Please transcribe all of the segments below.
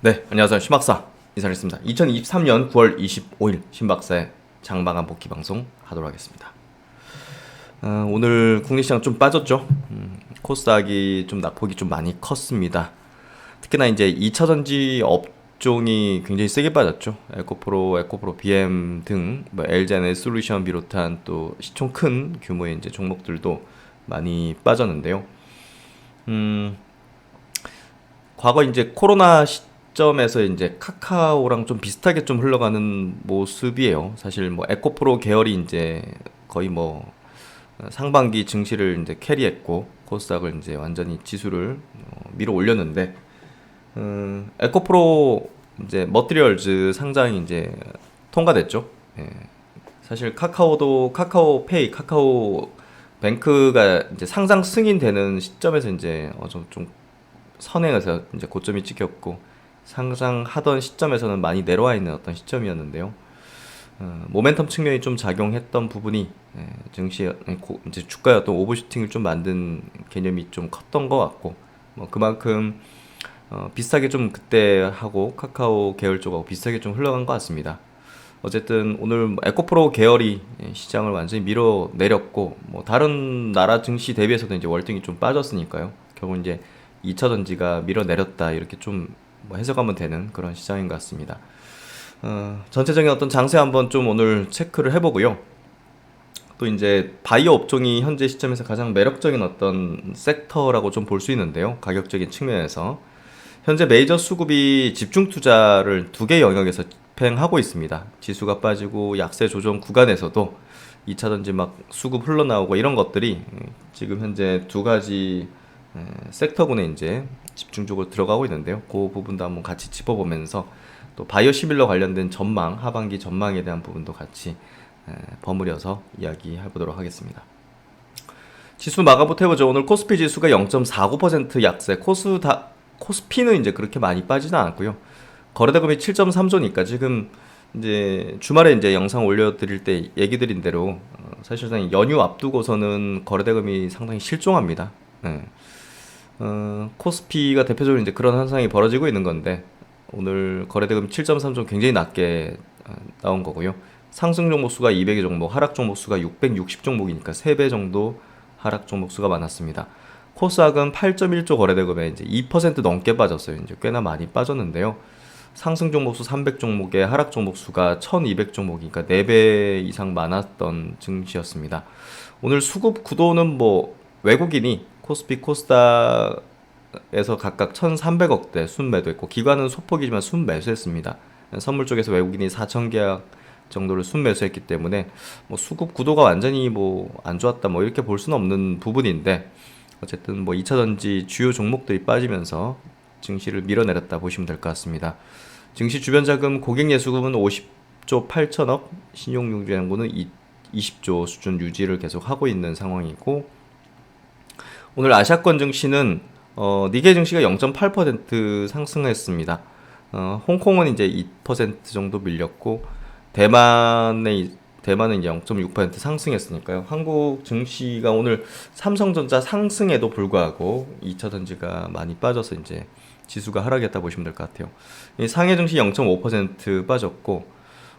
네, 안녕하세요. 신박사 인사드리겠습니다. 2023년 9월 25일 신박사의 장마감 복귀 방송 하도록 하겠습니다. 오늘 국내시장 좀 빠졌죠. 코스닥이 좀 낙폭이 좀 많이 컸습니다. 특히나 이제 2차 전지 업종이 굉장히 세게 빠졌죠. 에코프로 BM 등 LG에너지 솔루션 비롯한 또 시총 큰 규모의 이제 종목들도 많이 빠졌는데요. 음, 과거 이제 코로나 시점에서 이제 카카오랑 좀 비슷하게 좀 흘러가는 모습이에요. 사실 뭐 에코프로 계열이 이제 거의 뭐 상반기 증시를 이제 캐리했고 코스닥을 이제 완전히 지수를 밀어 올렸는데 에코프로 이제 머티리얼즈 상장이 이제 통과됐죠. 예. 사실 카카오도 카카오페이, 카카오뱅크가 이제 상장 승인되는 시점에서 이제 좀 선행해서 이제 고점이 찍혔고 상장하던 시점에서는 많이 내려와 있는 어떤 시점이었는데요. 모멘텀 측면이 좀 작용했던 부분이 증시 이제 주가의 어떤 오버슈팅을 좀 만든 개념이 좀 컸던 것 같고 뭐 그만큼 비슷하게 좀 그때 하고 카카오 계열 쪽하고 비슷하게 좀 흘러간 것 같습니다. 어쨌든 오늘 뭐 에코프로 계열이 시장을 완전히 밀어내렸고 뭐 다른 나라 증시 대비해서도 이제 월등히 좀 빠졌으니까요. 결국 이제 2차 전지가 밀어내렸다 이렇게 좀뭐 해석하면 되는 그런 시장인 것 같습니다. 전체적인 어떤 장세 한번 좀 오늘 체크를 해보고요. 또 이제 바이오 업종이 현재 시점에서 가장 매력적인 어떤 섹터라고 좀 볼 수 있는데요. 가격적인 측면에서 현재 메이저 수급이 집중 투자를 두 개 영역에서 집행하고 있습니다. 지수가 빠지고 약세 조정 구간에서도 2차 전지 막 수급 흘러나오고 이런 것들이 지금 현재 두 가지 섹터군에 이제 집중적으로 들어가고 있는데요. 그 부분도 한번 같이 짚어보면서 또 바이오 시밀러 관련된 전망, 하반기 전망에 대한 부분도 같이 버무려서 이야기해 보도록 하겠습니다. 지수 마감부터 해보죠. 오늘 코스피 지수가 0.49% 약세, 코스피는 이제 그렇게 많이 빠지는 않았고요. 거래대금이 7.3조니까 지금 이제 주말에 이제 영상 올려드릴 때 얘기 드린 대로 사실상 연휴 앞두고서는 거래대금이 상당히 실종합니다. 네. 코스피가 대표적으로 이제 그런 현상이 벌어지고 있는 건데 오늘 거래대금 7.3조 굉장히 낮게 나온 거고요. 상승 종목 수가 200개 종목, 하락 종목 수가 660 종목이니까 3배 정도 하락 종목 수가 많았습니다. 코스닥은 8.1조 거래대금에 이제 2% 넘게 빠졌어요. 이제 꽤나 많이 빠졌는데요. 상승 종목 수 300 종목에 하락 종목 수가 1200 종목이니까 4배 이상 많았던 증시였습니다. 오늘 수급 구도는 뭐 외국인이 코스피, 코스닥에서 각각 1300억대 순매도했고 기관은 소폭이지만 순매수했습니다. 선물 쪽에서 외국인이 4000계약 정도를 순매수했기 때문에 뭐 수급 구도가 완전히 뭐 안 좋았다 뭐 이렇게 볼 수는 없는 부분인데 어쨌든 뭐 2차 전지 주요 종목들이 빠지면서 증시를 밀어내렸다 보시면 될 것 같습니다. 증시 주변 자금 고객 예수금은 50조 8천억, 신용융자연구는 20조 수준 유지를 계속 하고 있는 상황이고 오늘 아시아권 증시는 니케이 증시가 0.8% 상승했습니다. 홍콩은 이제 2% 정도 밀렸고 대만은 이제 0.6% 상승했으니까요. 한국 증시가 오늘 삼성전자 상승에도 불구하고 2차 전지가 많이 빠져서 이제 지수가 하락했다 보시면 될 것 같아요. 상해 증시 0.5% 빠졌고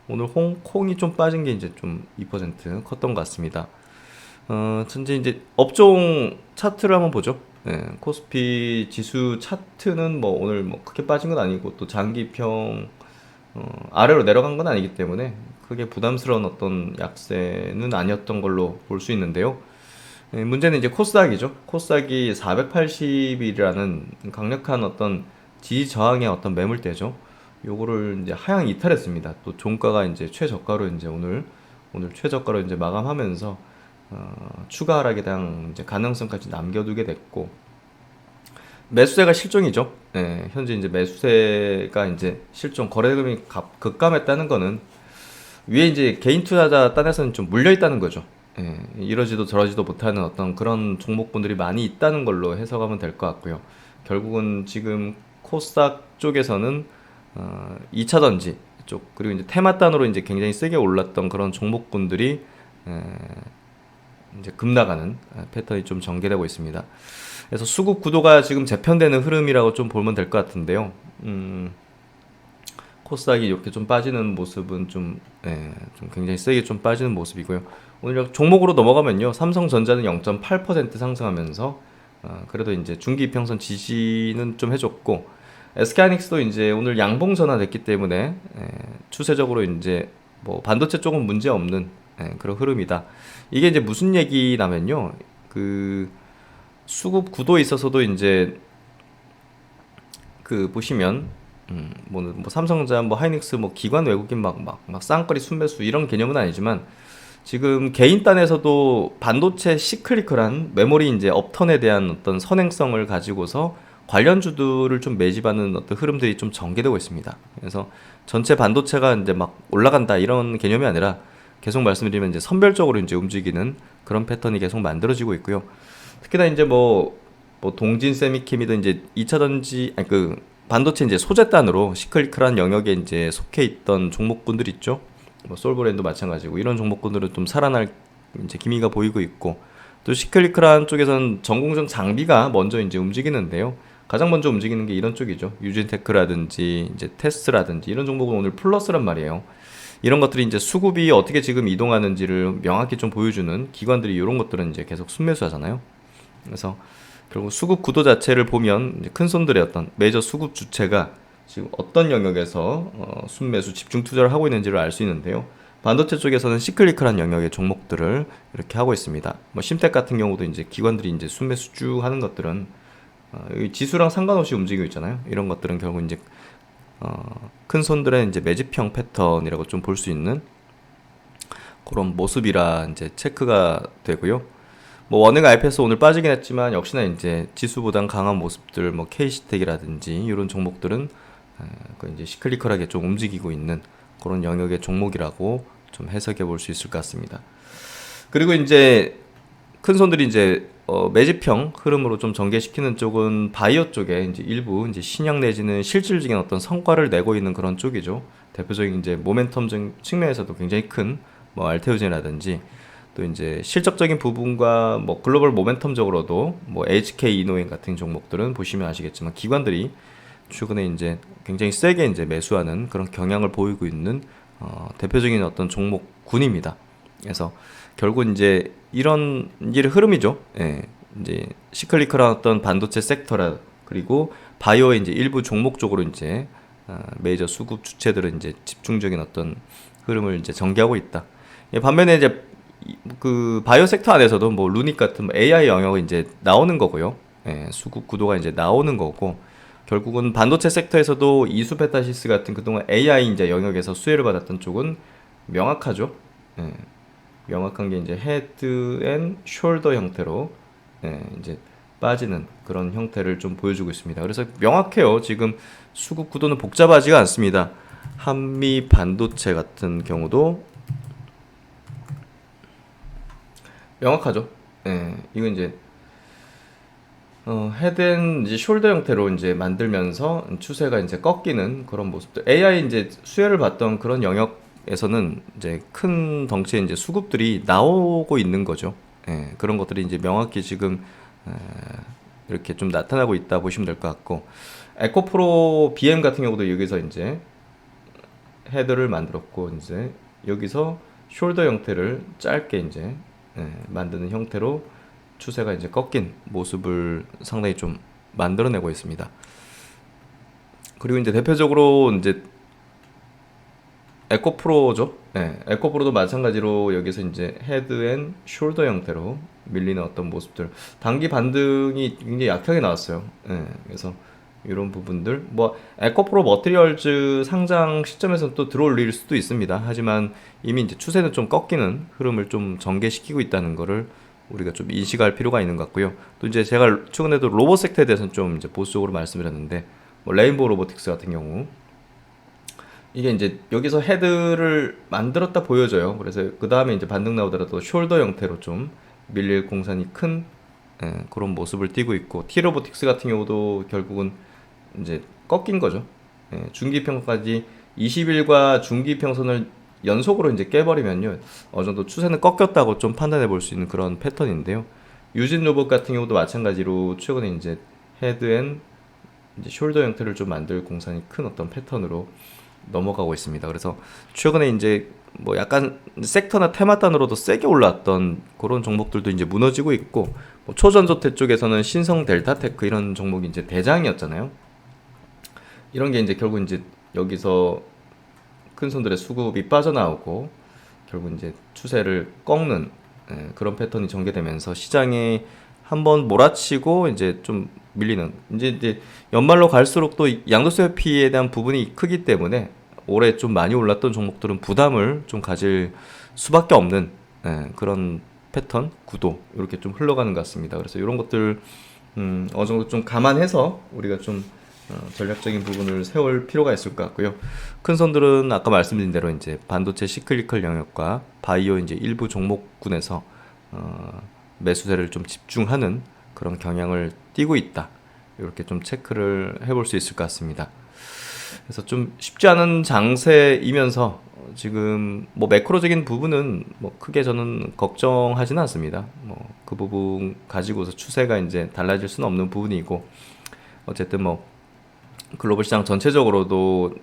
오늘 홍콩이 좀 빠진 게 이제 좀 2% 컸던 것 같습니다. 현재 이제 업종 차트를 한번 보죠. 네, 코스피 지수 차트는 뭐 오늘 뭐 크게 빠진 건 아니고 또 장기평 아래로 내려간 건 아니기 때문에 크게 부담스러운 어떤 약세는 아니었던 걸로 볼 수 있는데요. 문제는 이제 코스닥이죠. 코스닥이 480이라는 강력한 어떤 지지 저항의 어떤 매물대죠. 요거를 이제 하향 이탈했습니다. 또 종가가 이제 최저가로 이제 오늘 최저가로 이제 마감하면서 추가 하락에 대한 이제 가능성까지 남겨두게 됐고 매수세가 실종이죠. 네, 현재 이제 매수세가 이제 실종 거래대금이 급감했다는 거는 위에 이제 개인 투자자 딴에서는 좀 물려 있다는 거죠. 예, 이러지도 저러지도 못하는 어떤 그런 종목군들이 많이 있다는 걸로 해석하면 될 것 같고요. 결국은 지금 코스닥 쪽에서는 2차 전지 쪽 그리고 이제 테마단으로 이제 굉장히 세게 올랐던 그런 종목군들이 이제 급나가는 패턴이 좀 전개되고 있습니다. 그래서 수급 구도가 지금 재편되는 흐름이라고 좀 보면 될 것 같은데요. 코스닥이 이렇게 좀 빠지는 모습은 좀, 예, 좀 굉장히 세게 좀 빠지는 모습이고요. 오늘 종목으로 넘어가면요. 삼성전자는 0.8% 상승하면서, 그래도 이제 중기 이평선 지지는 좀 해줬고, SK하이닉스도 이제 오늘 양봉 전환됐기 때문에, 추세적으로 이제 뭐 반도체 쪽은 문제 없는, 그런 흐름이다. 이게 이제 무슨 얘기냐면요. 그 수급 구도에 있어서도 이제 그 보시면 뭐 삼성전자 뭐 하이닉스 뭐 기관 외국인 막 쌍거리 순매수 이런 개념은 아니지만 지금 개인 단에서도 반도체 시클리컬한 메모리 이제 업턴에 대한 어떤 선행성을 가지고서 관련주들을 좀 매집하는 어떤 흐름들이 좀 전개되고 있습니다. 그래서 전체 반도체가 이제 막 올라간다 이런 개념이 아니라 계속 말씀드리면 이제 선별적으로 이제 움직이는 그런 패턴이 계속 만들어지고 있고요. 특히나 이제 뭐 동진 세미캠이든 이제 2차 전지 아니 그 반도체 이제 소재단으로 시클리컬한 영역에 이제 속해 있던 종목군들 있죠. 뭐 솔브랜드 마찬가지고 이런 종목군들은 좀 살아날 이제 기미가 보이고 있고 또 시클리컬한 쪽에서는 전공정 장비가 먼저 이제 움직이는데요. 가장 먼저 움직이는 게 이런 쪽이죠. 유진테크라든지 이제 테스라든지 이런 종목은 오늘 플러스란 말이에요. 이런 것들이 이제 수급이 어떻게 지금 이동하는지를 명확히 좀 보여주는 기관들이 이런 것들은 이제 계속 순매수하잖아요. 그래서 결국 수급 구도 자체를 보면 이제 큰 손들의 어떤 메이저 수급 주체가 지금 어떤 영역에서 순매수 집중 투자를 하고 있는지를 알 수 있는데요. 반도체 쪽에서는 시클리컬한 영역의 종목들을 이렇게 하고 있습니다. 뭐 심텍 같은 경우도 이제 기관들이 이제 순매수 쭉 하는 것들은 여기 지수랑 상관없이 움직이고 있잖아요. 이런 것들은 결국 이제 큰 손들의 이제 매집형 패턴이라고 좀 볼 수 있는 그런 모습이라 이제 체크가 되고요. 뭐 원액 IPS 오늘 빠지긴 했지만 역시나 이제 지수보단 강한 모습들 뭐 K시텍이라든지 이런 종목들은 그 이제 시클리컬하게 좀 움직이고 있는 그런 영역의 종목이라고 좀 해석해 볼 수 있을 것 같습니다. 그리고 이제 큰 손들이 이제 매집형 흐름으로 좀 전개시키는 쪽은 바이오 쪽에 이제 일부 이제 신약 내지는 실질적인 어떤 성과를 내고 있는 그런 쪽이죠. 대표적인 이제 모멘텀 측면에서도 굉장히 큰 뭐 알테오젠이라든지 또 이제 실적적인 부분과 뭐 글로벌 모멘텀적으로도 뭐 HK 이노인 같은 종목들은 보시면 아시겠지만 기관들이 최근에 이제 굉장히 세게 이제 매수하는 그런 경향을 보이고 있는 대표적인 어떤 종목군입니다. 그래서 결국 이제 이런 일 흐름이죠. 예, 이제 시클리컬한 어떤 반도체 섹터라 그리고 바이오의 이제 일부 종목 쪽으로 이제 메이저 수급 주체들은 이제 집중적인 어떤 흐름을 이제 전개하고 있다. 예, 반면에 이제 그 바이오 섹터 안에서도 뭐 루닉 같은 뭐 AI 영역이 이제 나오는 거고요. 예, 수급 구도가 이제 나오는 거고 결국은 반도체 섹터에서도 이수페타시스 같은 그동안 AI 이제 영역에서 수혜를 받았던 쪽은 명확하죠. 예, 명확한 게 이제 헤드 앤 숄더 형태로 이제 빠지는 그런 형태를 좀 보여주고 있습니다. 그래서 명확해요. 지금 수급 구도는 복잡하지가 않습니다. 한미 반도체 같은 경우도 명확하죠. 예, 이거 이제 헤드앤 이제 숄더 형태로 이제 만들면서 추세가 이제 꺾이는 그런 모습들. AI 이제 수혜를 받던 그런 영역에서는 이제 큰 덩치의 이제 수급들이 나오고 있는 거죠. 예, 그런 것들이 이제 명확히 지금 에, 이렇게 좀 나타나고 있다 보시면 될 것 같고, 에코프로 BM 같은 경우도 여기서 이제 헤드를 만들었고 이제 여기서 숄더 형태를 짧게 이제 만드는 형태로 추세가 이제 꺾인 모습을 상당히 좀 만들어내고 있습니다. 그리고 이제 대표적으로 이제 에코프로죠. 에코프로도 마찬가지로 여기서 이제 헤드 앤 숄더 형태로 밀리는 어떤 모습들. 단기 반등이 굉장히 약하게 나왔어요. 그래서 이런 부분들 뭐 에코프로 머티리얼즈 상장 시점에서는 또 들어올릴 수도 있습니다. 하지만 이미 이제 추세는 좀 꺾이는 흐름을 좀 전개시키고 있다는 거를 우리가 좀 인식할 필요가 있는 것 같고요. 또 이제 제가 최근에도 로봇 섹터에 대해서는 좀 이제 보수적으로 말씀드렸는데 뭐 레인보우 로보틱스 같은 경우 이게 이제 여기서 헤드를 만들었다 보여져요. 그래서 그 다음에 이제 반등 나오더라도 숄더 형태로 좀 밀릴 공산이 큰 그런 모습을 띠고 있고 T로보틱스 같은 경우도 결국은 이제 꺾인 거죠. 중기평선까지 20일과 중기평선을 연속으로 이제 깨버리면요. 어느 정도 추세는 꺾였다고 좀 판단해 볼 수 있는 그런 패턴인데요. 유진 로봇 같은 경우도 마찬가지로 최근에 이제 헤드 앤 이제 숄더 형태를 좀 만들 공산이 큰 어떤 패턴으로 넘어가고 있습니다. 그래서 최근에 이제 뭐 약간 섹터나 테마 단으로도 세게 올랐던 그런 종목들도 이제 무너지고 있고, 뭐 초전조태 쪽에서는 신성 델타테크 이런 종목이 이제 대장이었잖아요. 이런 게 이제 결국 이제 여기서 큰 손들의 수급이 빠져나오고 결국 이제 추세를 꺾는 그런 패턴이 전개되면서 시장에 한번 몰아치고 이제 좀 밀리는, 이제 연말로 갈수록 또 양도세 회피에 대한 부분이 크기 때문에 올해 좀 많이 올랐던 종목들은 부담을 좀 가질 수밖에 없는 그런 패턴 구도 이렇게 좀 흘러가는 것 같습니다. 그래서 이런 것들 어느 정도 좀 감안해서 우리가 좀 전략적인 부분을 세울 필요가 있을 것 같고요. 큰 손들은 아까 말씀드린 대로 이제 반도체 시클리컬 영역과 바이오 이제 일부 종목군에서 매수세를 좀 집중하는 그런 경향을 띠고 있다. 이렇게 좀 체크를 해볼 수 있을 것 같습니다. 그래서 좀 쉽지 않은 장세이면서 지금 뭐 매크로적인 부분은 뭐 크게 저는 걱정하지는 않습니다. 뭐 그 부분 가지고서 추세가 이제 달라질 수는 없는 부분이고, 어쨌든 뭐 글로벌 시장 전체적으로도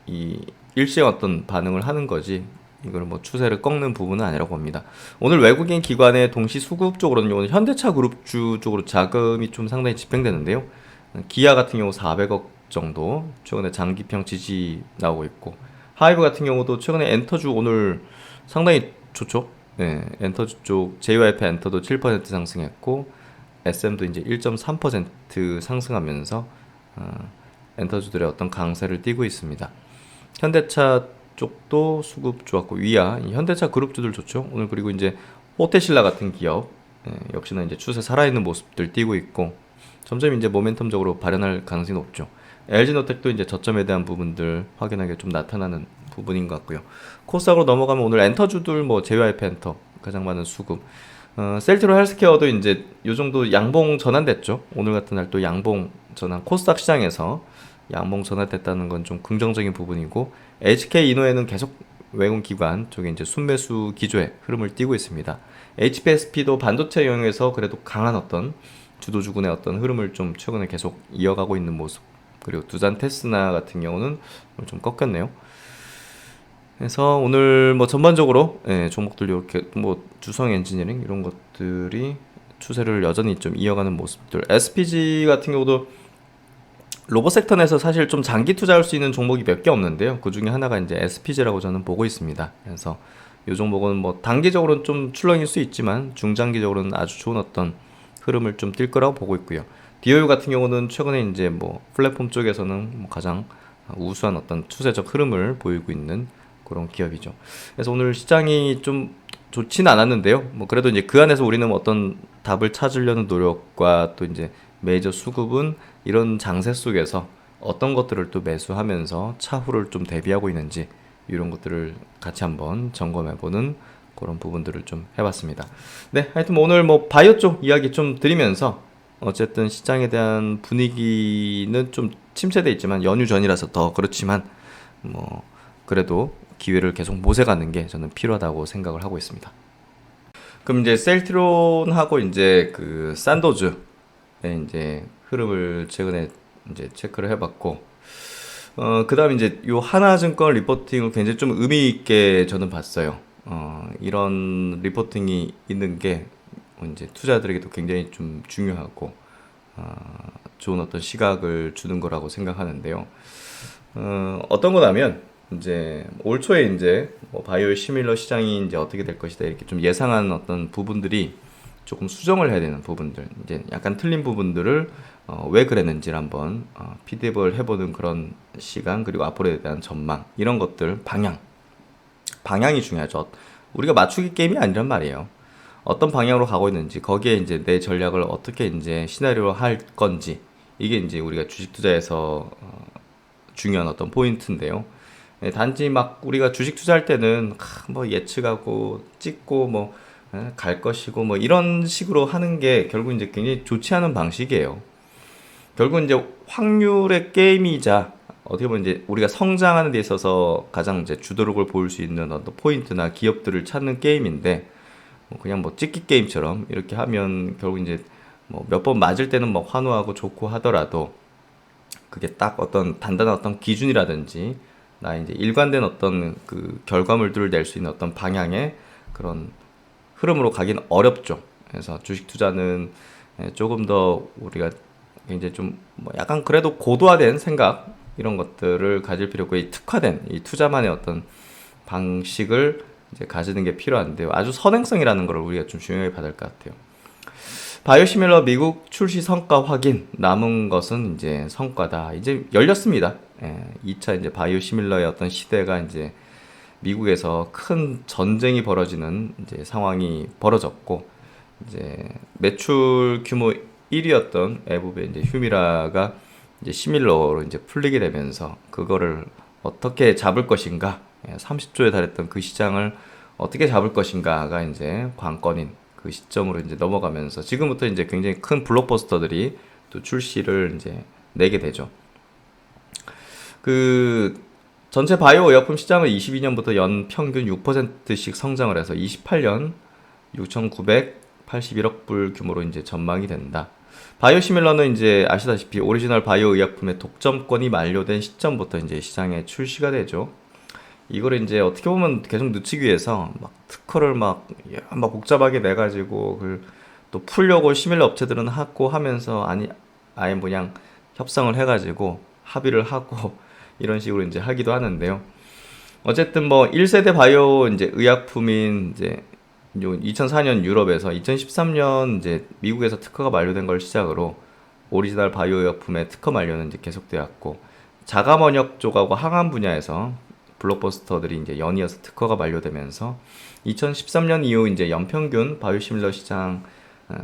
이 일시에 어떤 반응을 하는 거지 이걸 뭐 추세를 꺾는 부분은 아니라고 봅니다. 오늘 외국인 기관의 동시 수급 쪽으로는 오늘 현대차 그룹주 쪽으로 자금이 좀 상당히 집행되는데요. 기아 같은 경우 400억 정도 최근에 장기평 지지 나오고 있고, 하이브 같은 경우도 최근에 엔터주 오늘 상당히 좋죠. 네, 엔터주 쪽 JYP 엔터도 7% 상승했고 SM도 이제 1.3% 상승하면서 엔터주들의 어떤 강세를 띠고 있습니다. 현대차 쪽도 수급 좋았고 위아 현대차 그룹주들 좋죠. 오늘 그리고 이제 호테신라 같은 기업 역시나 이제 추세 살아있는 모습들 띠고 있고 점점 이제 모멘텀적으로 발현할 가능성이 높죠. LG노텍도 이제 저점에 대한 부분들 확연하게 좀 나타나는 부분인 것 같고요. 코스닥으로 넘어가면 오늘 엔터주들 뭐 JYP 엔터 가장 많은 수급. 셀트로 헬스케어도 이제 요 정도 양봉 전환됐죠. 오늘 같은 날 또 양봉 전환, 코스닥 시장에서 양봉 전환됐다는 건 좀 긍정적인 부분이고, HK 이노에는 계속 외국 기관 쪽에 이제 순매수 기조의 흐름을 띠고 있습니다. HPSP도 반도체 영역에서 그래도 강한 어떤 주도주군의 어떤 흐름을 좀 최근에 계속 이어가고 있는 모습. 그리고 두산 테스나 같은 경우는 좀 꺾였네요. 그래서 오늘 뭐 전반적으로 종목들 이렇게 뭐 주성 엔지니어링 이런 것들이 추세를 여전히 좀 이어가는 모습들. SPG 같은 경우도 로봇 섹터 내에서 사실 좀 장기 투자할 수 있는 종목이 몇 개 없는데요. 그 중에 하나가 이제 SPG라고 저는 보고 있습니다. 그래서 이 종목은 뭐 단기적으로는 좀 출렁일 수 있지만 중장기적으로는 아주 좋은 어떤 흐름을 좀 띌 거라고 보고 있고요. DOU 같은 경우는 최근에 이제 뭐 플랫폼 쪽에서는 뭐 가장 우수한 어떤 추세적 흐름을 보이고 있는 그런 기업이죠. 그래서 오늘 시장이 좀 좋지는 않았는데요. 뭐 그래도 이제 그 안에서 우리는 어떤 답을 찾으려는 노력과 또 이제 메이저 수급은 이런 장세 속에서 어떤 것들을 또 매수하면서 차후를 좀 대비하고 있는지 이런 것들을 같이 한번 점검해보는 그런 부분들을 좀 해봤습니다. 네, 하여튼 뭐 오늘 뭐 바이오 쪽 이야기 좀 드리면서 어쨌든 시장에 대한 분위기는 좀 침체돼 있지만 연휴 전이라서 더 그렇지만 뭐 그래도 기회를 계속 모색하는 게 저는 필요하다고 생각을 하고 있습니다. 그럼 이제 셀트론하고 이제 그 산도즈의 이제 흐름을 최근에 이제 체크를 해봤고, 그다음 이제 요 하나증권 리포팅을 굉장히 좀 의미 있게 저는 봤어요. 이런 리포팅이 있는 게 이제 투자들에게도 굉장히 좀 중요하고 좋은 어떤 시각을 주는 거라고 생각하는데요. 어떤 거냐면 이제 올 초에 이제 뭐 바이오 시밀러 시장이 이제 어떻게 될 것이다 이렇게 좀 예상한 어떤 부분들이 조금 수정을 해야 되는 부분들, 이제 약간 틀린 부분들을 왜 그랬는지를 한번 피드백을 해보는 그런 시간, 그리고 앞으로에 대한 전망, 이런 것들 방향이 중요하죠. 우리가 맞추기 게임이 아니란 말이에요. 어떤 방향으로 가고 있는지, 거기에 이제 내 전략을 어떻게 이제 시나리오로 할 건지, 이게 이제 우리가 주식 투자에서 중요한 어떤 포인트인데요. 단지 막 우리가 주식 투자할 때는 뭐 예측하고 찍고 뭐 갈 것이고 뭐 이런 식으로 하는 게 결국 이제 굉장히 좋지 않은 방식이에요. 결국 이제 확률의 게임이자 어떻게 보면 이제 우리가 성장하는 데 있어서 가장 이제 주도력을 보일 수 있는 어떤 포인트나 기업들을 찾는 게임인데, 뭐 그냥 뭐 찍기 게임처럼 이렇게 하면 결국 이제 뭐 몇 번 맞을 때는 뭐 환호하고 좋고 하더라도 그게 딱 어떤 단단한 어떤 기준이라든지 나의 이제 일관된 어떤 그 결과물들을 낼 수 있는 어떤 방향의 그런 흐름으로 가긴 어렵죠. 그래서 주식 투자는 조금 더 우리가 굉장히 좀뭐 약간 그래도 고도화된 생각 이런 것들을 가질 필요고, 이 특화된 이 투자만의 어떤 방식을 이제 가지는 게 필요한데요. 아주 선행성이라는 걸 우리가 좀 중요하게 받을 것 같아요. 바이오시밀러 미국 출시 성과 확인, 남은 것은 이제 성과다. 이제 열렸습니다. 2차 이제 바이오시밀러의 어떤 시대가 이제 미국에서 큰 전쟁이 벌어지는 이제 상황이 벌어졌고, 이제 매출 규모 1위였던 애부의 이제 휴미라가 이제 시밀러로 이제 풀리게 되면서 그거를 어떻게 잡을 것인가, 30조에 달했던 그 시장을 어떻게 잡을 것인가가 이제 관건인 그 시점으로 이제 넘어가면서 지금부터 이제 굉장히 큰 블록버스터들이 또 출시를 이제 내게 되죠. 그 전체 바이오 의약품 시장은 22년부터 연 평균 6%씩 성장을 해서 28년 6,981억 불 규모로 이제 전망이 된다. 바이오시밀러는 이제 아시다시피 오리지널 바이오 의약품의 독점권이 만료된 시점부터 이제 시장에 출시가 되죠. 이거를 이제 어떻게 보면 계속 늦추기 위해서 막 특허를 막 복잡하게 내가지고 또 풀려고 시밀러 업체들은 하고 하면서 아예 그냥 협상을 해가지고 합의를 하고 이런 식으로 이제 하기도 하는데요. 어쨌든 뭐 1세대 바이오 이제 의약품인 이제 2004년 유럽에서 2013년 이제 미국에서 특허가 만료된 걸 시작으로 오리지널 바이오 의약품의 특허 만료는 이제 계속되었고, 자가면역 쪽하고 항암 분야에서 블록버스터들이 이제 연이어서 특허가 만료되면서 2013년 이후 이제 연평균 바이오시밀러 시장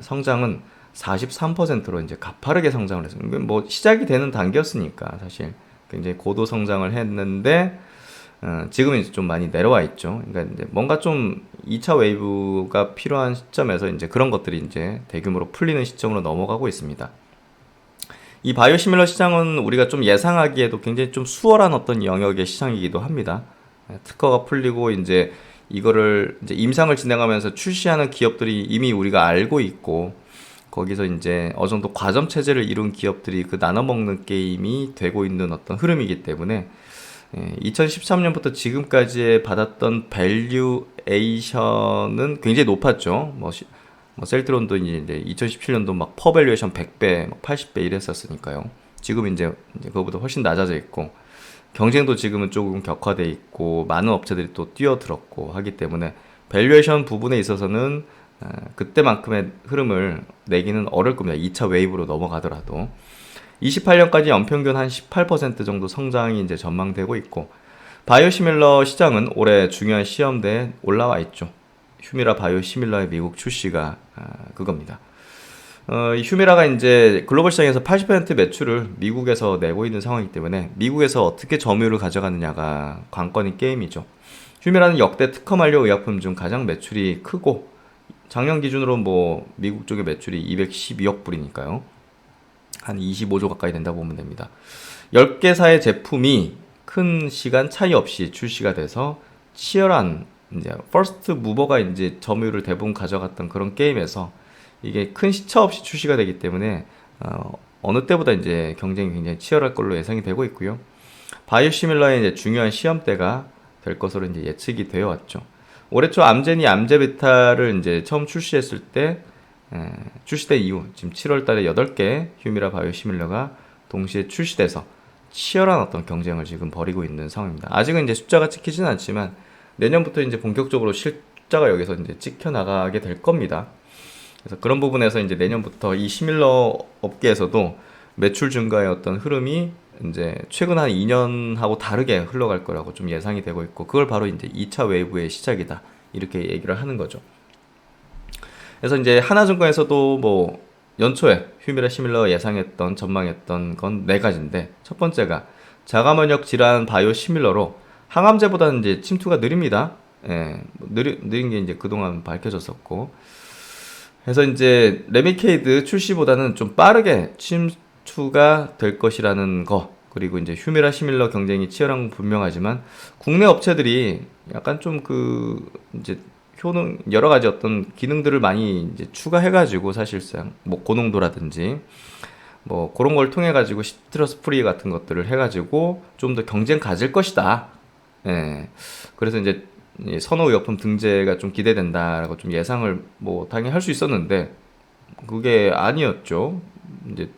성장은 43%로 이제 가파르게 성장을 했습니다. 뭐 시작이 되는 단계였으니까 사실 굉장히 고도 성장을 했는데 지금은 이제 좀 많이 내려와 있죠. 그러니까 이제 뭔가 좀 2차 웨이브가 필요한 시점에서 이제 그런 것들이 이제 대규모로 풀리는 시점으로 넘어가고 있습니다. 이 바이오시밀러 시장은 우리가 좀 예상하기에도 굉장히 좀 수월한 어떤 영역의 시장이기도 합니다. 특허가 풀리고 이제 이거를 이제 임상을 진행하면서 출시하는 기업들이 이미 우리가 알고 있고, 거기서 이제 어느 정도 과점 체제를 이룬 기업들이 그 나눠 먹는 게임이 되고 있는 어떤 흐름이기 때문에 2013년부터 지금까지 받았던 밸류에이션은 굉장히 높았죠. 뭐 셀트론도 이제 2017년도 막 퍼밸류에이션 100배, 80배 이랬었으니까요. 지금 이제 그거보다 훨씬 낮아져 있고, 경쟁도 지금은 조금 격화돼 있고, 많은 업체들이 또 뛰어들었고 하기 때문에 밸류에이션 부분에 있어서는 그때만큼의 흐름을 내기는 어려울 겁니다. 2차 웨이브로 넘어가더라도. 28년까지 연평균 한 18% 정도 성장이 이제 전망되고 있고, 바이오시밀러 시장은 올해 중요한 시험대에 올라와 있죠. 휴미라 바이오시밀러의 미국 출시가 그겁니다. 이 휴미라가 이제 글로벌 시장에서 80% 매출을 미국에서 내고 있는 상황이기 때문에 미국에서 어떻게 점유율을 가져가느냐가 관건인 게임이죠. 휴미라는 역대 특허 만료 의약품 중 가장 매출이 크고, 작년 기준으로 뭐 미국 쪽의 매출이 212억 불이니까요. 한 25조 가까이 된다고 보면 됩니다. 10개사의 제품이 큰 시간 차이 없이 출시가 돼서 치열한 이제 퍼스트 무버가 이제 점유율을 대부분 가져갔던 그런 게임에서 이게 큰 시차 없이 출시가 되기 때문에 어느 때보다 이제 경쟁이 굉장히 치열할 걸로 예상이 되고 있고요. 바이오시밀러의 이제 중요한 시험대가 될 것으로 이제 예측이 되어 왔죠. 올해 초 암제니 암제베타를 이제 처음 출시했을 때 출시된 이후 지금 7월 달에 8개 휴미라 바이오시밀러가 동시에 출시돼서 치열한 어떤 경쟁을 지금 벌이고 있는 상황입니다. 아직은 이제 숫자가 찍히지는 않지만 내년부터 이제 본격적으로 숫자가 여기서 이제 찍혀 나가게 될 겁니다. 그래서 그런 부분에서 이제 내년부터 이 시밀러 업계에서도 매출 증가의 어떤 흐름이 이제 최근 한 2년하고 다르게 흘러갈 거라고 좀 예상이 되고 있고, 그걸 바로 이제 2차 웨이브의 시작이다, 이렇게 얘기를 하는 거죠. 그래서 이제 하나증권에서도 뭐 연초에 휴미라 시밀러 예상했던 전망했던 건 4가지인데, 첫 번째가 자가면역 질환 바이오 시밀러로 항암제보다는 이제 침투가 느립니다. 느린 게 이제 그동안 밝혀졌었고, 그래서 이제 레미케이드 출시보다는 좀 빠르게 침투가 될 것이라는 거, 그리고 이제 휴미라 시밀러 경쟁이 치열한 건 분명하지만 국내 업체들이 약간 좀 이제 효능 여러 가지 어떤 기능들을 많이 이제 추가해가지고 사실상 뭐 고농도라든지 뭐 그런 걸 통해 가지고 시트러스 프리 같은 것들을 해가지고 좀 더 경쟁 가질 것이다. 예. 그래서 이제 이 선호의약품 등재가 좀 기대된다라고 좀 예상을 뭐 당연히 할 수 있었는데 그게 아니었죠. 이제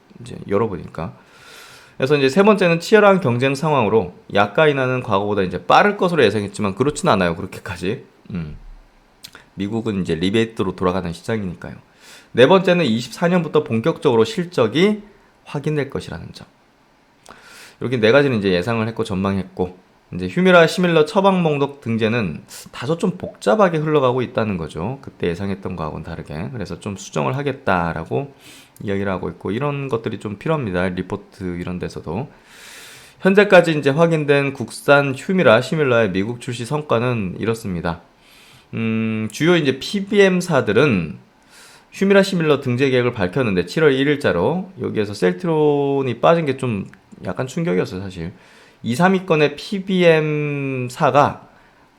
열어보니까. 그래서 이제 세 번째는 치열한 경쟁 상황으로 약가 인하는 과거보다 이제 빠를 것으로 예상했지만 그렇진 않아요. 그렇게까지. 미국은 이제 리베이트로 돌아가는 시장이니까요. 네 번째는 24년부터 본격적으로 실적이 확인될 것이라는 점. 이렇게 네 가지는 이제 예상을 했고 전망했고, 이제 휴미라 시밀러 처방 목록 등재는 다소 좀 복잡하게 흘러가고 있다는 거죠. 그때 예상했던 거하고는 다르게. 그래서 좀 수정을 하겠다라고 이야기를 하고 있고, 이런 것들이 좀 필요합니다. 리포트 이런 데서도. 현재까지 이제 확인된 국산 휴미라 시밀러의 미국 출시 성과는 이렇습니다. 주요 이제 PBM사들은 휴미라 시밀러 등재 계획을 밝혔는데 7월 1일자로 여기에서 셀트론이 빠진 게 좀 약간 충격이었어요, 사실. 2, 3위권의 PBM사가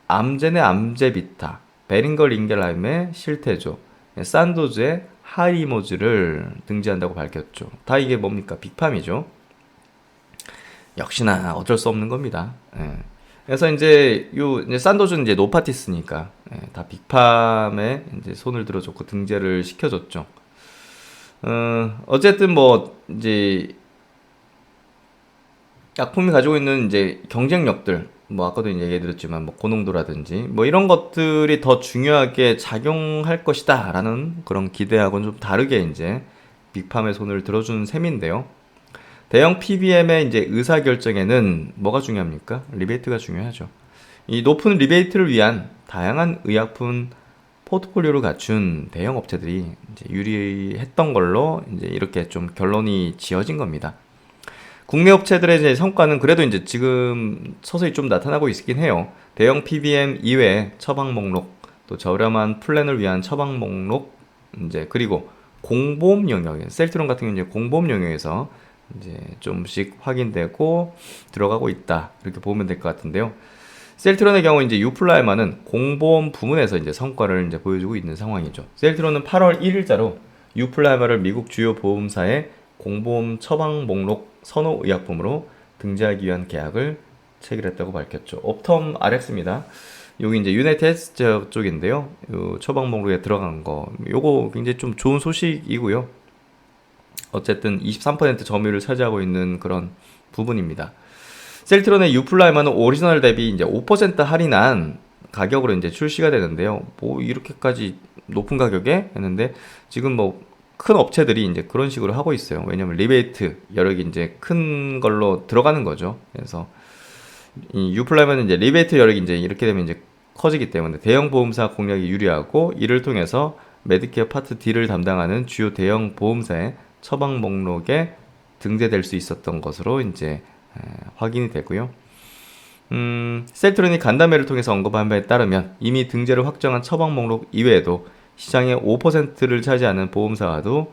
암젠의 암제비타, 베링걸 인겔라임의 실테조, 산도즈의 하이모즈를 등재한다고 밝혔죠. 다 이게 뭡니까? 빅팜이죠. 역시나 어쩔 수 없는 겁니다. 예. 그래서 이제 이제 산도즈는 이제 노파티스니까 다 빅팜에 이제 손을 들어줬고 등재를 시켜줬죠. 어쨌든 뭐 이제 약품이 가지고 있는 이제 경쟁력들, 뭐 아까도 이제 얘기해드렸지만 뭐 고농도라든지 뭐 이런 것들이 더 중요하게 작용할 것이다라는 그런 기대하고는 좀 다르게 이제 빅팜의 손을 들어준 셈인데요. 대형 PBM의 이제 의사결정에는 뭐가 중요합니까? 리베이트가 중요하죠. 이 높은 리베이트를 위한 다양한 의약품 포트폴리오를 갖춘 대형 업체들이 이제 유리했던 걸로 이제 이렇게 좀 결론이 지어진 겁니다. 국내 업체들의 이제 성과는 그래도 이제 지금 서서히 좀 나타나고 있긴 해요. 대형 PBM 이외에 처방 목록, 또 저렴한 플랜을 위한 처방 목록, 이제 그리고 공보험 영역, 셀트론 같은 경우는 이제 공보험 영역에서 이제 좀씩 확인되고 들어가고 있다. 이렇게 보면 될 것 같은데요. 셀트론의 경우 이제 유플라이마는 공보험 부문에서 이제 성과를 이제 보여주고 있는 상황이죠. 셀트론은 8월 1일자로 유플라이마를 미국 주요 보험사의 공보험 처방 목록 선호 의약품으로 등재하기 위한 계약을 체결했다고 밝혔죠. 옵텀 RX입니다. 여기 이제 유나이티드 쪽인데요. 요 처방 목록에 들어간 거, 요거 굉장히 좀 좋은 소식이고요. 어쨌든 23% 점유율을 차지하고 있는 그런 부분입니다. 셀트론의 유플라이마는 오리지널 대비 이제 5% 할인한 가격으로 이제 출시가 되는데요. 뭐 이렇게까지 높은 가격에 했는데 지금 뭐 큰 업체들이 이제 그런 식으로 하고 있어요. 왜냐면 리베이트 여력이 이제 큰 걸로 들어가는 거죠. 그래서 이 유플라이마는 이제 리베이트 여력이 이제 이렇게 되면 이제 커지기 때문에 대형 보험사 공략이 유리하고 이를 통해서 메디케어 파트 D를 담당하는 주요 대형 보험사의 처방 목록에 등재될 수 있었던 것으로 이제 확인이 되고요. 셀트론이 간담회를 통해서 언급한 바에 따르면 이미 등재를 확정한 처방 목록 이외에도 시장의 5%를 차지하는 보험사와도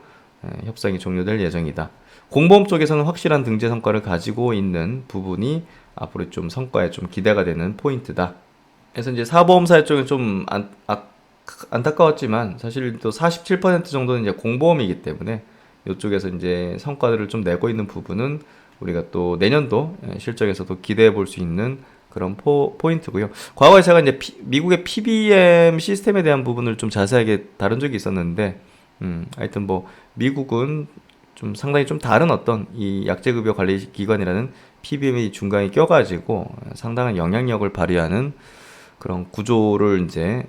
협상이 종료될 예정이다. 공보험 쪽에서는 확실한 등재 성과를 가지고 있는 부분이 앞으로 좀 성과에 좀 기대가 되는 포인트다. 그래서 이제 사보험사 쪽은 좀 안타까웠지만 사실 또 47% 정도는 이제 공보험이기 때문에 이쪽에서 이제 성과들을 좀 내고 있는 부분은 우리가 또 내년도 실적에서도 기대해 볼 수 있는 그런 포인트고요. 과거에 제가 이제 미국의 PBM 시스템에 대한 부분을 좀 자세하게 다룬 적이 있었는데, 하여튼 뭐 미국은 좀 상당히 좀 다른 어떤 이 약제급여 관리 기관이라는 PBM이 중간에 껴가지고 상당한 영향력을 발휘하는 그런 구조를 이제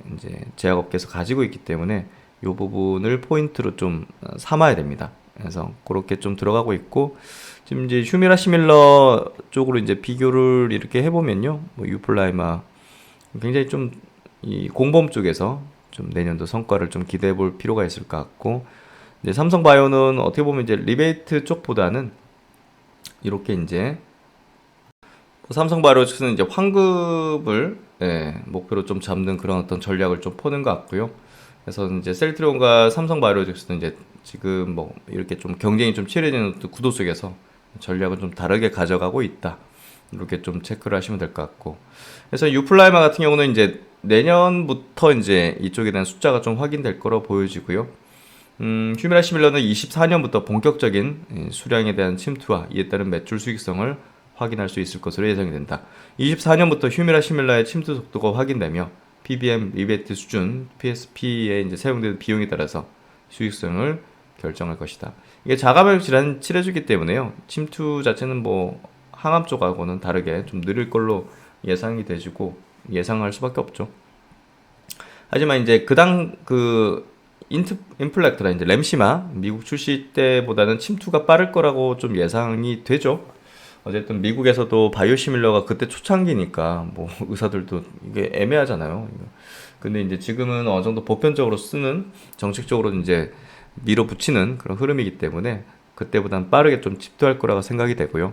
제약업계에서 가지고 있기 때문에 이 부분을 포인트로 좀 삼아야 됩니다. 그래서 그렇게 좀 들어가고 있고, 지금 이제 휴미라 시밀러 쪽으로 이제 비교를 이렇게 해보면요, 뭐 유플라이마 굉장히 좀 이 공보험 쪽에서 좀 내년도 성과를 좀 기대해 볼 필요가 있을 것 같고, 이제 삼성바이오는 어떻게 보면 이제 리베이트 쪽보다는 이렇게 이제 삼성바이오는 이제 환급을 목표로 좀 잡는 그런 어떤 전략을 좀 포는 것 같고요. 그래서 이제 셀트론과 삼성바이오로직스는 이제 지금 뭐 이렇게 좀 경쟁이 좀 치열해지는 구도 속에서 전략은 좀 다르게 가져가고 있다. 이렇게 좀 체크를 하시면 될 것 같고. 그래서 유플라이마 같은 경우는 이제 내년부터 이제 이쪽에 대한 숫자가 좀 확인될 거로 보여지고요. 휴미라 시밀러는 24년부터 본격적인 수량에 대한 침투와 이에 따른 매출 수익성을 확인할 수 있을 것으로 예상이 된다. 24년부터 휴미라 시밀러의 침투 속도가 확인되며 PBM 리베이트 수준, PSP에 이제 사용되는 비용에 따라서 수익성을 결정할 것이다. 이게 자가면역 질환 치료주기 때문에요. 침투 자체는 뭐 항암 쪽하고는 다르게 좀 느릴 걸로 예상이 되지고 예상할 수밖에 없죠. 하지만 이제 인플렉트라 이제 램시마 미국 출시 때보다는 침투가 빠를 거라고 좀 예상이 되죠. 어쨌든 미국에서도 바이오시밀러가 그때 초창기니까 뭐 의사들도 이게 애매하잖아요. 근데 이제 지금은 어느 정도 보편적으로 쓰는 정책적으로 이제 밀어붙이는 그런 흐름이기 때문에 그때보다는 빠르게 좀 침투할 거라고 생각이 되고요.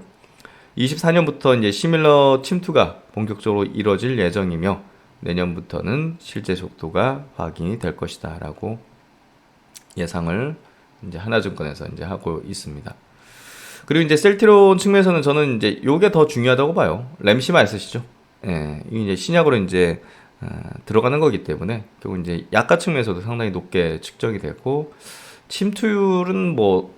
24년부터 이제 시밀러 침투가 본격적으로 이뤄질 예정이며 내년부터는 실제 속도가 확인이 될 것이다라고 예상을 이제 하나증권에서 이제 하고 있습니다. 그리고 이제 셀트리온 측면에서는 저는 이제 요게 더 중요하다고 봐요. 램시마 있으시죠? 예, 이게 이제 신약으로 이제 들어가는 거기 때문에 결국 이제 약가 측면에서도 상당히 높게 측정이 되고 침투율은 뭐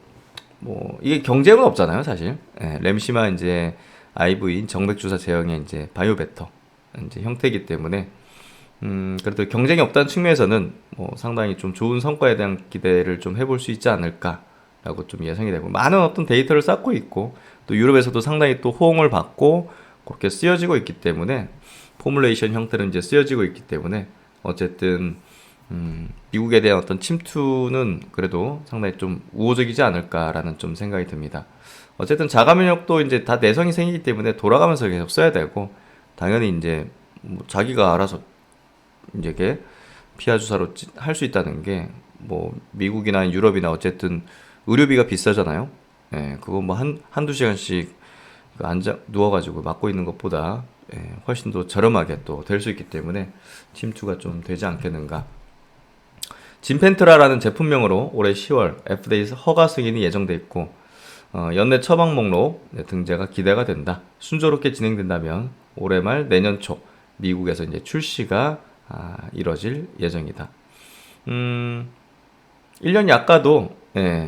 이게 경쟁은 없잖아요, 사실. 예, 램시마 이제 IV 정맥 주사 제형의 이제 바이오베터 이제 형태이기 때문에 그래도 경쟁이 없다는 측면에서는 뭐 상당히 좀 좋은 성과에 대한 기대를 좀 해볼 수 있지 않을까라고 좀 예상이 되고 많은 어떤 데이터를 쌓고 있고 또 유럽에서도 상당히 또 호응을 받고 그렇게 쓰여지고 있기 때문에 포뮬레이션 형태로 이제 쓰여지고 있기 때문에 어쨌든 미국에 대한 어떤 침투는 그래도 상당히 좀 우호적이지 않을까라는 좀 생각이 듭니다. 어쨌든 자가면역도 이제 다 내성이 생기기 때문에 돌아가면서 계속 써야 되고 당연히 이제 뭐 자기가 알아서 이제 이게 피하 주사로 할 수 있다는 게 뭐 미국이나 유럽이나 어쨌든 의료비가 비싸잖아요. 예, 그거 뭐 한두 시간씩 누워가지고 맞고 있는 것보다 훨씬 더 저렴하게 또 될 수 있기 때문에 침투가 좀 되지 않겠는가. 진펜트라라는 제품명으로 올해 10월 FDA 허가 승인이 예정돼 있고 연내 처방 목록 등재가 기대가 된다. 순조롭게 진행된다면 올해 말 내년 초 미국에서 이제 출시가 이뤄질 예정이다. 1년 약가도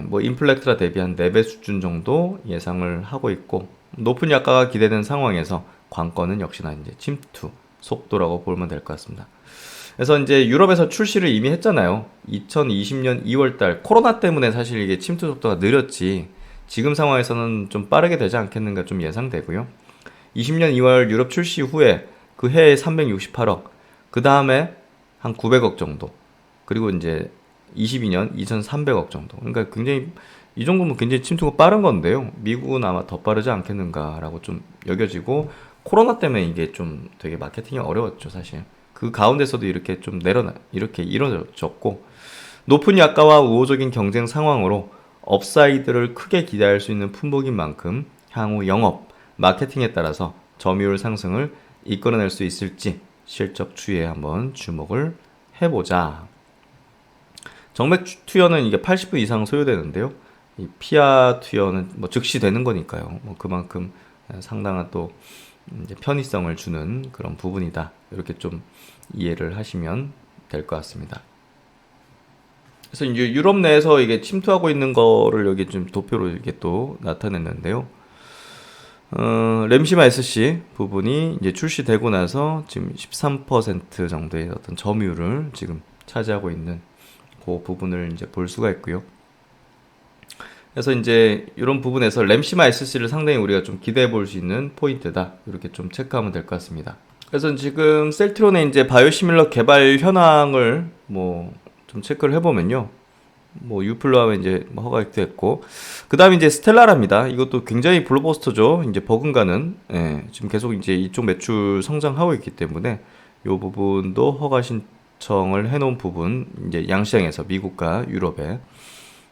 뭐 인플렉트라 대비 한 4배 수준 정도 예상을 하고 있고 높은 약가가 기대되는 상황에서 관건은 역시나 이제 침투 속도라고 보면 될 것 같습니다. 그래서 이제 유럽에서 출시를 이미 했잖아요. 2020년 2월달 코로나 때문에 사실 이게 침투 속도가 느렸지 지금 상황에서는 좀 빠르게 되지 않겠는가 좀 예상되고요. 20년 2월 유럽 출시 후에 그 해에 368억, 그 다음에 한 900억 정도, 그리고 이제 22년 2,300억 정도. 그러니까 굉장히 이 정도면 굉장히 침투가 빠른 건데요. 미국은 아마 더 빠르지 않겠는가라고 좀 여겨지고 코로나 때문에 이게 좀 되게 마케팅이 어려웠죠, 사실. 그 가운데서도 이렇게 좀 이렇게 이뤄졌고 높은 약가와 우호적인 경쟁 상황으로 업사이드를 크게 기대할 수 있는 품목인 만큼 향후 영업, 마케팅에 따라서 점유율 상승을 이끌어낼 수 있을지 실적 추이에 한번 주목을 해보자. 정맥 투여는 이게 80분 이상 소요되는데요. 이 피하 투여는 뭐 즉시 되는 거니까요. 뭐 그만큼 상당한 또 이제 편의성을 주는 그런 부분이다. 이렇게 좀 이해를 하시면 될 것 같습니다. 그래서 이제 유럽 내에서 이게 침투하고 있는 거를 여기 좀 도표로 이렇게 또 나타냈는데요. 램시마 SC 부분이 이제 출시되고 나서 지금 13% 정도의 어떤 점유율을 지금 차지하고 있는 그 부분을 이제 볼 수가 있고요. 그래서 이제 이런 부분에서 램시마 SC를 상당히 우리가 좀 기대해 볼 수 있는 포인트다. 이렇게 좀 체크하면 될 것 같습니다. 그래서 지금 셀트론의 이제 바이오시밀러 개발 현황을 뭐 좀 체크를 해보면요. 뭐 유플로하면 이제 허가가 됐고, 그 다음에 이제 스텔라라입니다. 이것도 굉장히 블록버스터죠. 이제 버금가는 지금 계속 이제 이쪽 매출 성장하고 있기 때문에 이 부분도 허가 신청을 해놓은 부분, 이제 양시장에서 미국과 유럽에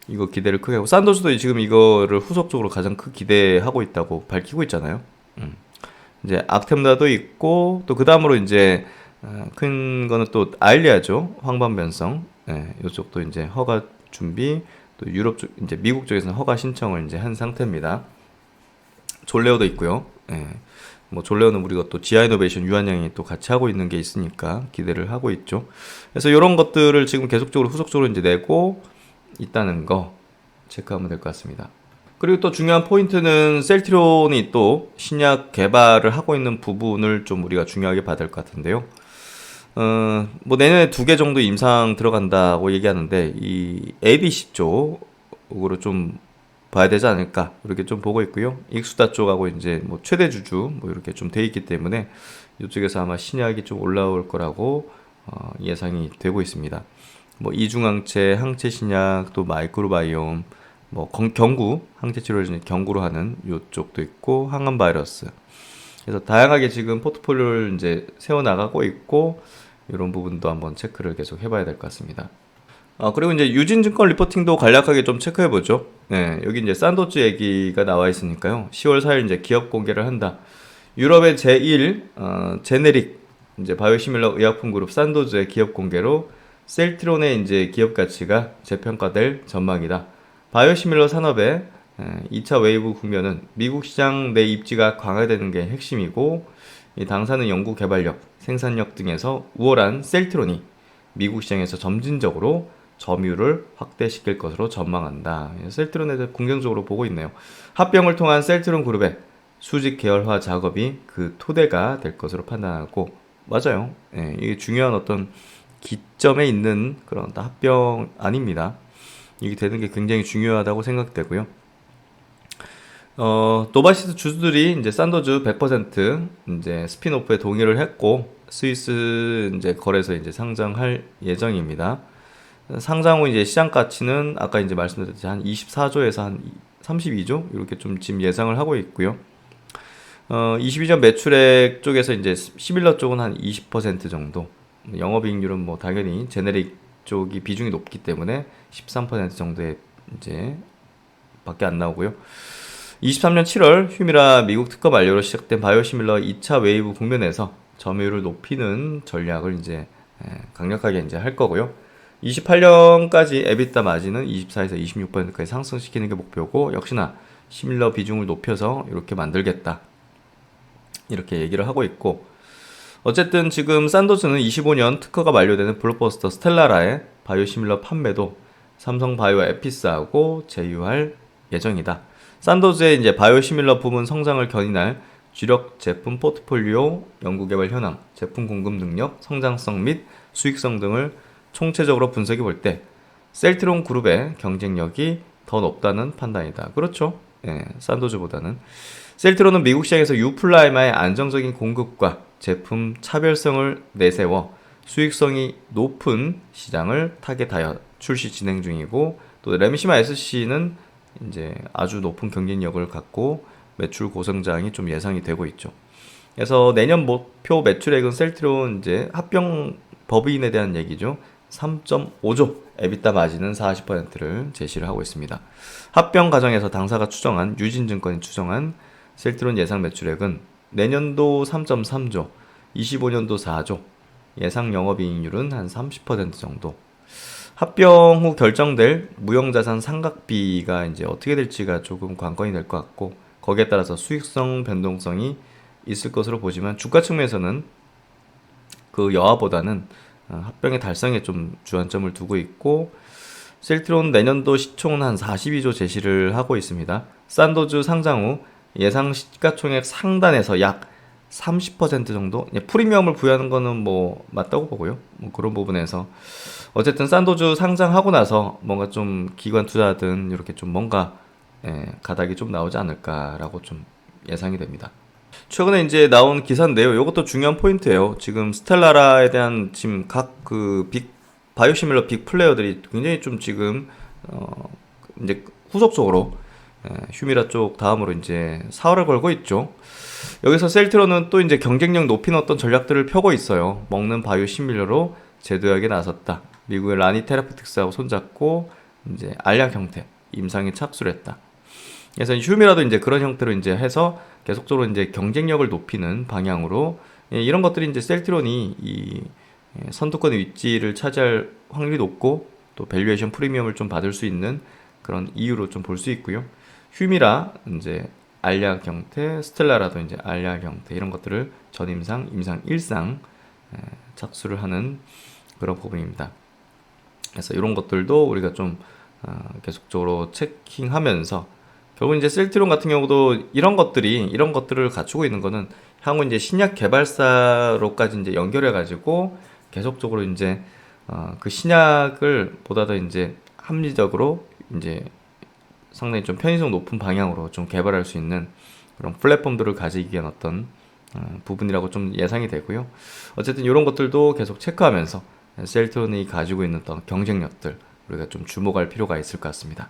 이거 기대를 크게 하고, 산도스도 지금 이거를 후속적으로 가장 큰 기대하고 있다고 밝히고 있잖아요. 이제 악템다도 있고, 또 그 다음으로 이제 큰 거는 또 아일리아죠. 황반변성. 이쪽도 이제 허가 준비, 또 유럽 쪽, 이제 미국 쪽에서는 허가 신청을 이제 한 상태입니다. 졸레오도 있고요. 뭐 졸레오는 우리가 또 지아이노베이션 유한양이 또 같이 하고 있는 게 있으니까 기대를 하고 있죠. 그래서 이런 것들을 지금 계속적으로 후속적으로 이제 내고, 있다는 거 체크하면 될 것 같습니다. 그리고 또 중요한 포인트는 셀트리온이 또 신약 개발을 하고 있는 부분을 좀 우리가 중요하게 봐야 될 것 같은데요. 뭐 내년에 2개 정도 임상 들어간다고 얘기하는데 이 ABC 쪽으로 좀 봐야 되지 않을까 이렇게 좀 보고 있고요. 익수다 쪽하고 이제 뭐 최대 주주 뭐 이렇게 좀 돼 있기 때문에 이쪽에서 아마 신약이 좀 올라올 거라고 예상이 되고 있습니다. 뭐 이중항체, 항체 신약, 또 마이크로바이옴, 뭐 경구, 항체 치료를 경구로 하는 이쪽도 있고 항암 바이러스. 그래서 다양하게 지금 포트폴리오를 이제 세워 나가고 있고 이런 부분도 한번 체크를 계속 해봐야 될 것 같습니다. 그리고 이제 유진증권 리포팅도 간략하게 좀 체크해 보죠. 네, 여기 이제 산도즈 얘기가 나와 있으니까요. 10월 4일 이제 기업 공개를 한다. 유럽의 제1 제네릭 이제 바이오시밀러 의약품 그룹 산도즈의 기업 공개로 셀트론의 이제 기업 가치가 재평가될 전망이다. 바이오시밀러 산업의 2차 웨이브 국면은 미국 시장 내 입지가 강화되는 게 핵심이고 이 당사는 연구 개발력, 생산력 등에서 우월한 셀트론이 미국 시장에서 점진적으로 점유율을 확대시킬 것으로 전망한다. 셀트론에 대해 긍정적으로 보고 있네요. 합병을 통한 셀트론 그룹의 수직 계열화 작업이 그 토대가 될 것으로 판단하고 맞아요. 예, 이게 중요한 어떤 기점에 있는 그런 합병 아닙니다. 이게 되는 게 굉장히 중요하다고 생각되고요. 노바시스 주주들이 이제 산도즈 100% 이제 스피노프에 동의를 했고 스위스 이제 거래소에 이제 상장할 예정입니다. 상장 후 이제 시장 가치는 아까 이제 말씀드렸듯이 한 24조에서 한 32조 이렇게 좀 지금 예상을 하고 있고요. 22년 매출액 쪽에서 이제 시밀러 쪽은 한 20% 정도, 영업이익률은 뭐 당연히 제네릭 쪽이 비중이 높기 때문에 13% 정도의 이제 밖에 안 나오고요. 23년 7월 휴미라 미국 특허 만료로 시작된 바이오시밀러 2차 웨이브 국면에서 점유율을 높이는 전략을 이제 강력하게 이제 할 거고요. 28년까지 에비타 마진은 24에서 26%까지 상승시키는 게 목표고 역시나 시밀러 비중을 높여서 이렇게 만들겠다. 이렇게 얘기를 하고 있고 어쨌든 지금 산도즈는 25년 특허가 만료되는 블록버스터 스텔라라의 바이오시밀러 판매도 삼성 바이오 에피스하고 제휴할 예정이다. 산도즈의 이제 바이오시밀러 부문 성장을 견인할 주력 제품 포트폴리오, 연구개발 현황, 제품 공급 능력, 성장성 및 수익성 등을 총체적으로 분석해 볼 때 셀트론 그룹의 경쟁력이 더 높다는 판단이다. 그렇죠? 예, 산도즈보다는. 셀트론은 미국 시장에서 유플라이마의 안정적인 공급과 제품 차별성을 내세워 수익성이 높은 시장을 타겟하여 출시 진행 중이고 또 램시마 SC는 이제 아주 높은 경쟁력을 갖고 매출 고성장이 좀 예상이 되고 있죠. 그래서 내년 목표 매출액은 셀트론 이제 합병 법인에 대한 얘기죠. 3.5조, 에비타 마진은 40%를 제시를 하고 있습니다. 합병 과정에서 당사가 추정한 유진증권이 추정한 셀트론 예상 매출액은 내년도 3.3조, 25년도 4조, 예상 영업이익률은 한 30% 정도. 합병 후 결정될 무형자산 상각비가 이제 어떻게 될지가 조금 관건이 될 것 같고 거기에 따라서 수익성 변동성이 있을 것으로 보지만 주가 측면에서는 그 여하보다는 합병의 달성에 좀 주안점을 두고 있고 셀트론 내년도 시총은 한 42조 제시를 하고 있습니다. 산도즈 상장 후 예상 시가총액 상단에서 약 30% 정도 프리미엄을 부여하는 거는 뭐 맞다고 보고요. 뭐 그런 부분에서 어쨌든 산도즈 상장하고 나서 뭔가 좀 기관 투자든 이렇게 좀 뭔가 가닥이 좀 나오지 않을까라고 좀 예상이 됩니다. 최근에 이제 나온 기사인데요. 이것도 중요한 포인트예요. 지금 스텔라라에 대한 지금 각 그 바이오시밀러 빅 플레이어들이 굉장히 좀 지금 이제 후속적으로 휴미라 쪽 다음으로 이제 사활을 걸고 있죠. 여기서 셀트론은 또 이제 경쟁력 높이는 어떤 전략들을 펴고 있어요. 먹는 바이오시밀러로 제도약에 나섰다. 미국의 라니 테라피틱스하고 손잡고 이제 알약 형태 임상에 착수를 했다. 그래서 휴미라도 이제 그런 형태로 이제 해서 계속적으로 이제 경쟁력을 높이는 방향으로 이런 것들이 이제 셀트론이 이 선두권의 위치를 차지할 확률이 높고 또 밸류에이션 프리미엄을 좀 받을 수 있는 그런 이유로 좀 볼 수 있고요. 휴미라 이제 알약 형태, 스텔라라도 이제 알약 형태 이런 것들을 전임상, 임상 1상 착수를 하는 그런 부분입니다. 그래서 이런 것들도 우리가 좀 계속적으로 체킹하면서 결국 이제 셀트리온 같은 경우도 이런 것들을 갖추고 있는 거는 향후 이제 신약 개발사로까지 이제 연결해 가지고 계속적으로 이제 그 신약을 보다 더 이제 합리적으로 이제 상당히 좀 편의성 높은 방향으로 좀 개발할 수 있는 그런 플랫폼들을 가지기 위한 어떤 부분이라고 좀 예상이 되고요. 어쨌든 이런 것들도 계속 체크하면서 셀트론이 가지고 있는 어떤 경쟁력들 우리가 좀 주목할 필요가 있을 것 같습니다.